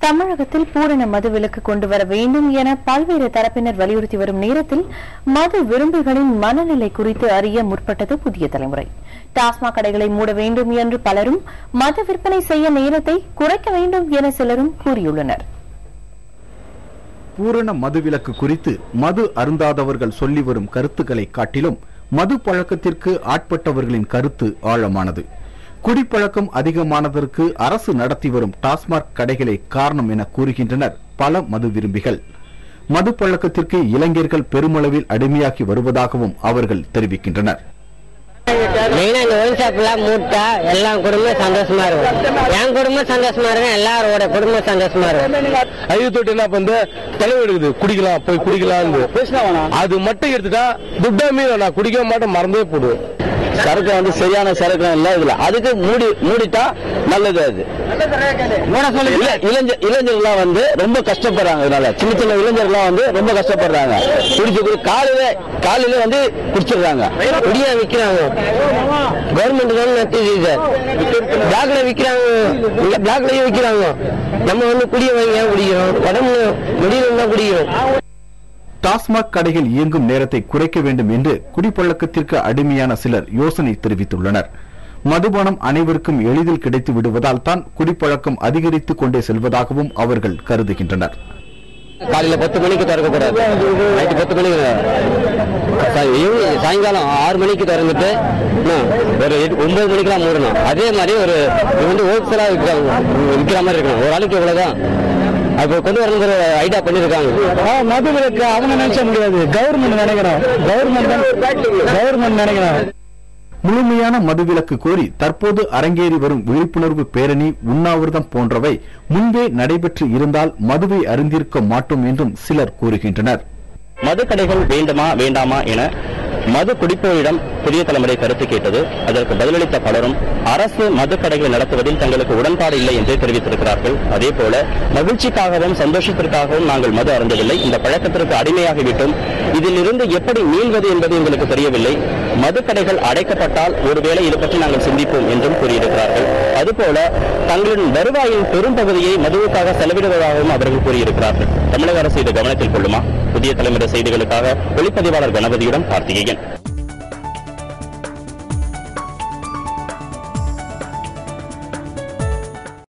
தமிழகத்தில் பூரண மதுவிலக்கு கொண்டு வர வேண்டும் என பல்வேறு தரப்பினர் வலியுறுத்தி வரும் நேரத்தில் மது விரும்பிகளின் மனநிலை குறித்து அறிய முற்பட்டது புதிய தலைமுறை. டாஸ்மாக் கடைகளை மூட வேண்டும் என்று பலரும், மது விற்பனை செய்ய நேரத்தை குறைக்க வேண்டும் என சிலரும் கூறியுள்ளனர். பூரண மதுவிலக்கு குறித்து மது அருந்தாதவர்கள் சொல்லி வரும் கருத்துக்களை காட்டிலும் மது பழக்கத்திற்கு ஆட்பட்டவர்களின் கருத்து ஆழமானது. குடிப்பழக்கம் அதிகமானதற்கு அரசு நடத்தி வரும் டாஸ்மாக் கடைகளே காரணம் என கூறுகின்றனர் பல மது விரும்பிகள். மது பழக்கத்திற்கு இளைஞர்கள் பெருமளவில் அடிமையாகி வருவதாகவும் அவர்கள் தெரிவிக்கின்றனர். மெயினா இந்த ஒயின் ஷாப் எல்லாம் மூட்டா எல்லாம் குடும்பம் சந்தோஷமா இருக்கும். என் குடும்பம் சந்தோஷமா இருக்கும், எல்லாரோட குடும்பம் சந்தோஷமா இருக்கும். ஐயோ தொட்டு என்ன பண்ணு தலைவர் எடுக்குது, குடிக்கலாம் போய் குடிக்கலாம். அது மட்டும் எடுத்துட்டா துட்டாமே நான் குடிக்க மாட்டேன், மறந்தே போடுவேன். சரக்கு வந்து சரியான சரக்கு இல்ல இதுல, அதுக்கு மூடிட்டா நல்லது. அது இளைஞர்கள்லாம் வந்து ரொம்ப கஷ்டப்படுறாங்க. இதனால சின்ன சின்ன இளைஞர்கள்லாம் வந்து ரொம்ப கஷ்டப்படுறாங்க. குடிச்சு காலையில வந்து குடிச்சிடுறாங்க, குடியா விக்கிறாங்க. கவர்மெண்ட் தான் நடத்தி பிளாக்ல விக்கிறாங்க, பிளாக்லயும் விக்கிறாங்க. நம்ம வந்து குடிய வாங்கி ஏன் குடிக்கிறோம்? உடம்பு முடியலன்னா குடிக்கிறோம். டாஸ்மாக் கடைகள் இயங்கும் நேரத்தை குறைக்க வேண்டும் என்று குடிப்பழக்கத்திற்கு அடிமையான சிலர் யோசனை தெரிவித்துள்ளனர். மதுபானம் அனைவருக்கும் எளிதில் கிடைத்து விடுவதால் தான் குடிப்பழக்கம் அதிகரித்துக் கொண்டே செல்வதாகவும் அவர்கள் கருதுகின்றனர். காலையில 10 மணிக்கு திறக்கக்கூடாது, நைட்டு 10 மணிக்கு, சாயங்காலம் 6 மணிக்கு திறந்துட்டு ஒரு 9 மணிக்கெல்லாம் மூடணும். அதே மாதிரி ஒரு வந்து ஹோல்சேலா விற்கிற மாதிரி இருக்கணும். ஒரு ஆளுக்கு இவ்வளவுதான் அப்ப கொண்டு வரணும் ஐடியா பண்ணிருக்காங்க. மது விலக்கு அவங்க நினைச்ச முடியாது, கவர்மெண்ட் நினைக்கிறோம். கவர்மெண்ட் நினைக்கிறோம். முழுமையான மதுவிலக்கு கோரி தற்போது அரங்கேறி வரும் விழிப்புணர்வு பேரணி, உண்ணாவிரதம் போன்றவை முன்பே நடைபெற்று இருந்தால் மதுவை அருந்திருக்க மாட்டோம் என்றும் சிலர் கூறுகின்றனர். மது கடைகள் வேண்டுமா வேண்டாமா என மது குடிப்போரிடம் புதிய தலைமுறை கருத்து கேட்டது. அதற்கு பதிலளித்த பலரும் அரசு மது கடைகளை நடத்துவதில் தங்களுக்கு உடன்பாடு இல்லை என்று தெரிவித்திருக்கிறார்கள். அதேபோல மகிழ்ச்சிக்காகவும் சந்தோஷத்திற்காகவும் நாங்கள் மது அருந்தவில்லை, இந்த பழக்கத்திற்கு அடிமையாகிவிட்டோம், இதில் இருந்து எப்படி மீள்வது என்பது எங்களுக்கு தெரியவில்லை, மது கடைகள் அடைக்கப்பட்டால் ஒருவேளை இது பற்றி நாங்கள் சிந்திப்போம் என்றும் கூறியிருக்கிறார்கள். அதுபோல தங்களின் வருவாயின் பெரும் பகுதியை மதுவுக்காக செலவிடுவதாகவும் அவர்கள் கூறியிருக்கிறார்கள். தமிழக அரசு இதை கவனத்தில் கொள்ளுமா? புதிய தலைமுறை செய்திகளுக்காக ஒளிப்பதிவாளர் கணபதியுடன் கார்த்திகேயன்.